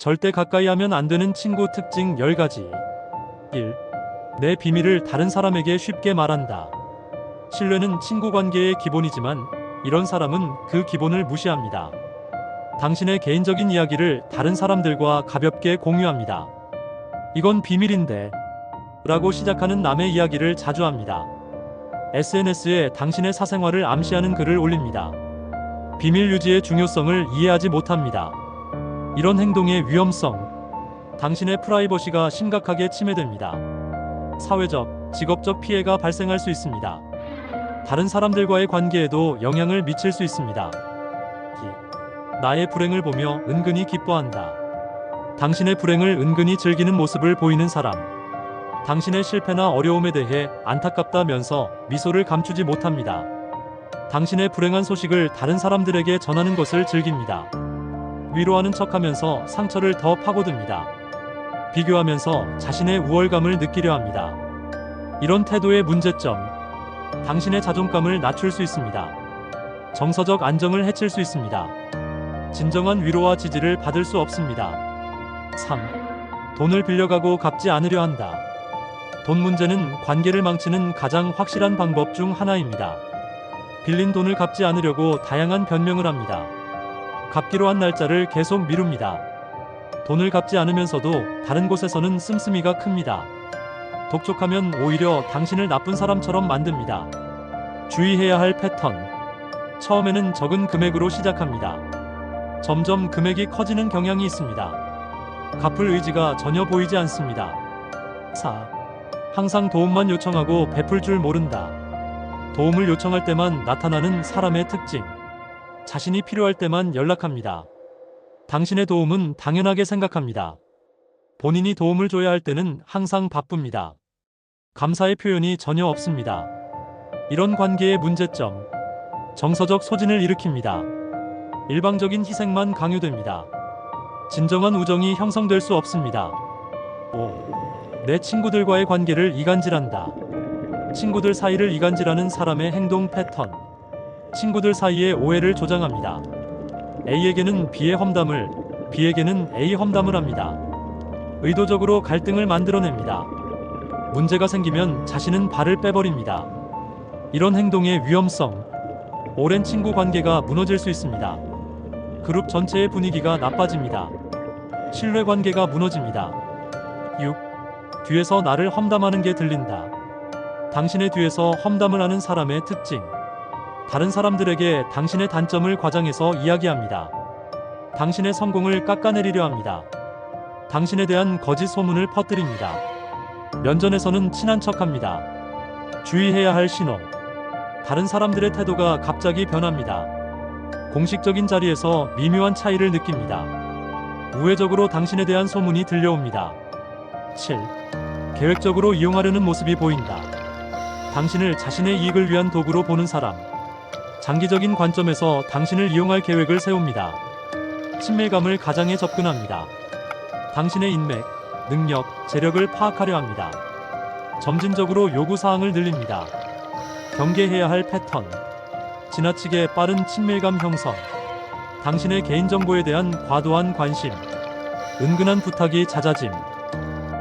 절대 가까이 하면 안 되는 친구 특징 10가지. 1. 내 비밀을 다른 사람에게 쉽게 말한다. 신뢰는 친구 관계의 기본이지만 이런 사람은 그 기본을 무시합니다. 당신의 개인적인 이야기를 다른 사람들과 가볍게 공유합니다. 이건 비밀인데 라고 시작하는 남의 이야기를 자주 합니다. SNS에 당신의 사생활을 암시하는 글을 올립니다. 비밀 유지의 중요성을 이해하지 못합니다. 이런 행동의 위험성, 당신의 프라이버시가 심각하게 침해됩니다. 사회적, 직업적 피해가 발생할 수 있습니다. 다른 사람들과의 관계에도 영향을 미칠 수 있습니다. 나의 불행을 보며 은근히 기뻐한다. 당신의 불행을 은근히 즐기는 모습을 보이는 사람. 당신의 실패나 어려움에 대해 안타깝다면서 미소를 감추지 못합니다. 당신의 불행한 소식을 다른 사람들에게 전하는 것을 즐깁니다. 위로하는 척하면서 상처를 더 파고듭니다. 비교하면서 자신의 우월감을 느끼려 합니다. 이런 태도의 문제점, 당신의 자존감을 낮출 수 있습니다. 정서적 안정을 해칠 수 있습니다. 진정한 위로와 지지를 받을 수 없습니다. 3. 돈을 빌려가고 갚지 않으려 한다. 돈 문제는 관계를 망치는 가장 확실한 방법 중 하나입니다. 빌린 돈을 갚지 않으려고 다양한 변명을 합니다. 갚기로 한 날짜를 계속 미룹니다. 돈을 갚지 않으면서도 다른 곳에서는 씀씀이가 큽니다. 독촉하면 오히려 당신을 나쁜 사람처럼 만듭니다. 주의해야 할 패턴. 처음에는 적은 금액으로 시작합니다. 점점 금액이 커지는 경향이 있습니다. 갚을 의지가 전혀 보이지 않습니다. 4. 항상 도움만 요청하고 베풀 줄 모른다. 도움을 요청할 때만 나타나는 사람의 특징. 자신이 필요할 때만 연락합니다. 당신의 도움은 당연하게 생각합니다. 본인이 도움을 줘야 할 때는 항상 바쁩니다. 감사의 표현이 전혀 없습니다. 이런 관계의 문제점. 정서적 소진을 일으킵니다. 일방적인 희생만 강요됩니다. 진정한 우정이 형성될 수 없습니다. 5. 내 친구들과의 관계를 이간질한다. 친구들 사이를 이간질하는 사람의 행동 패턴. 친구들 사이에 오해를 조장합니다. A에게는 B의 험담을, B에게는 A 험담을 합니다. 의도적으로 갈등을 만들어냅니다. 문제가 생기면 자신은 발을 빼버립니다. 이런 행동의 위험성. 오랜 친구 관계가 무너질 수 있습니다. 그룹 전체의 분위기가 나빠집니다. 신뢰 관계가 무너집니다. 6. 뒤에서 나를 험담하는 게 들린다. 당신의 뒤에서 험담을 하는 사람의 특징. 다른 사람들에게 당신의 단점을 과장해서 이야기합니다. 당신의 성공을 깎아내리려 합니다. 당신에 대한 거짓 소문을 퍼뜨립니다. 면전에서는 친한 척합니다. 주의해야 할 신호. 다른 사람들의 태도가 갑자기 변합니다. 공식적인 자리에서 미묘한 차이를 느낍니다. 우회적으로 당신에 대한 소문이 들려옵니다. 7. 계획적으로 이용하려는 모습이 보인다. 당신을 자신의 이익을 위한 도구로 보는 사람. 장기적인 관점에서 당신을 이용할 계획을 세웁니다. 친밀감을 가장해 접근합니다. 당신의 인맥, 능력, 재력을 파악하려 합니다. 점진적으로 요구사항을 늘립니다. 경계해야 할 패턴. 지나치게 빠른 친밀감 형성. 당신의 개인정보에 대한 과도한 관심. 은근한 부탁이 잦아짐.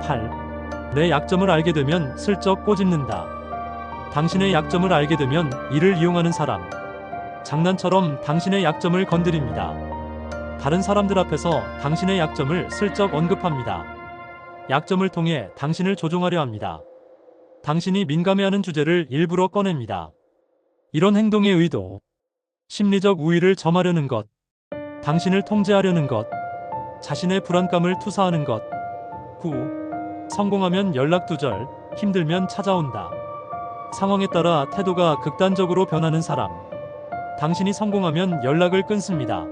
8. 내 약점을 알게 되면 슬쩍 꼬집는다. 당신의 약점을 알게 되면 이를 이용하는 사람. 장난처럼 당신의 약점을 건드립니다. 다른 사람들 앞에서 당신의 약점을 슬쩍 언급합니다. 약점을 통해 당신을 조종하려 합니다. 당신이 민감해하는 주제를 일부러 꺼냅니다. 이런 행동의 의도. 심리적 우위를 점하려는 것. 당신을 통제하려는 것. 자신의 불안감을 투사하는 것. 9. 성공하면 연락 두절, 힘들면 찾아온다. 상황에 따라 태도가 극단적으로 변하는 사람. 당신이 성공하면 연락을 끊습니다.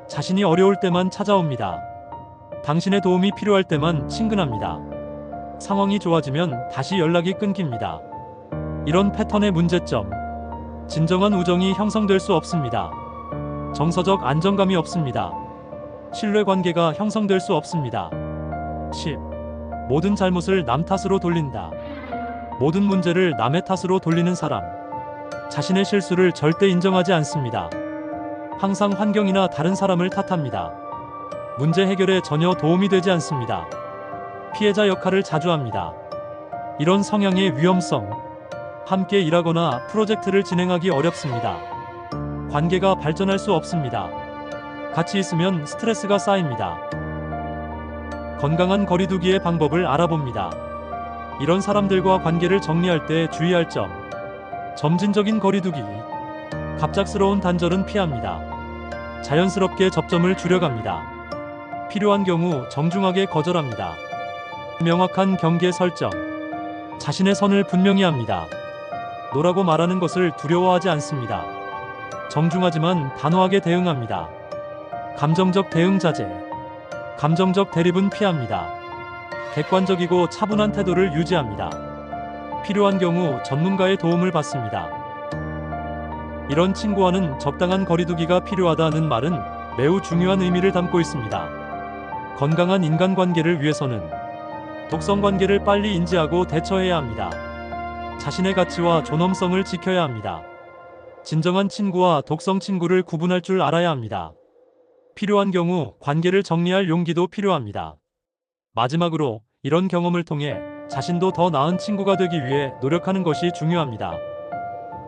자신이 어려울 때만 찾아옵니다. 당신의 도움이 필요할 때만 친근합니다. 상황이 좋아지면 다시 연락이 끊깁니다. 이런 패턴의 문제점. 진정한 우정이 형성될 수 없습니다. 정서적 안정감이 없습니다. 신뢰관계가 형성될 수 없습니다. 10. 모든 잘못을 남 탓으로 돌린다. 모든 문제를 남의 탓으로 돌리는 사람. 자신의 실수를 절대 인정하지 않습니다. 항상 환경이나 다른 사람을 탓합니다. 문제 해결에 전혀 도움이 되지 않습니다. 피해자 역할을 자주 합니다. 이런 성향의 위험성, 함께 일하거나 프로젝트를 진행하기 어렵습니다. 관계가 발전할 수 없습니다. 같이 있으면 스트레스가 쌓입니다. 건강한 거리두기의 방법을 알아봅니다. 이런 사람들과 관계를 정리할 때 주의할 점: 점진적인 거리두기, 갑작스러운 단절은 피합니다. 자연스럽게 접점을 줄여갑니다. 필요한 경우 정중하게 거절합니다. 명확한 경계 설정, 자신의 선을 분명히 합니다. 노라고 말하는 것을 두려워하지 않습니다. 정중하지만 단호하게 대응합니다. 감정적 대응 자제, 감정적 대립은 피합니다. 객관적이고 차분한 태도를 유지합니다. 필요한 경우 전문가의 도움을 받습니다. 이런 친구와는 적당한 거리두기가 필요하다는 말은 매우 중요한 의미를 담고 있습니다. 건강한 인간관계를 위해서는 독성 관계를 빨리 인지하고 대처해야 합니다. 자신의 가치와 존엄성을 지켜야 합니다. 진정한 친구와 독성 친구를 구분할 줄 알아야 합니다. 필요한 경우 관계를 정리할 용기도 필요합니다. 마지막으로 이런 경험을 통해 자신도 더 나은 친구가 되기 위해 노력하는 것이 중요합니다.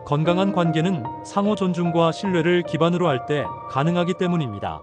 건강한 관계는 상호 존중과 신뢰를 기반으로 할 때 가능하기 때문입니다.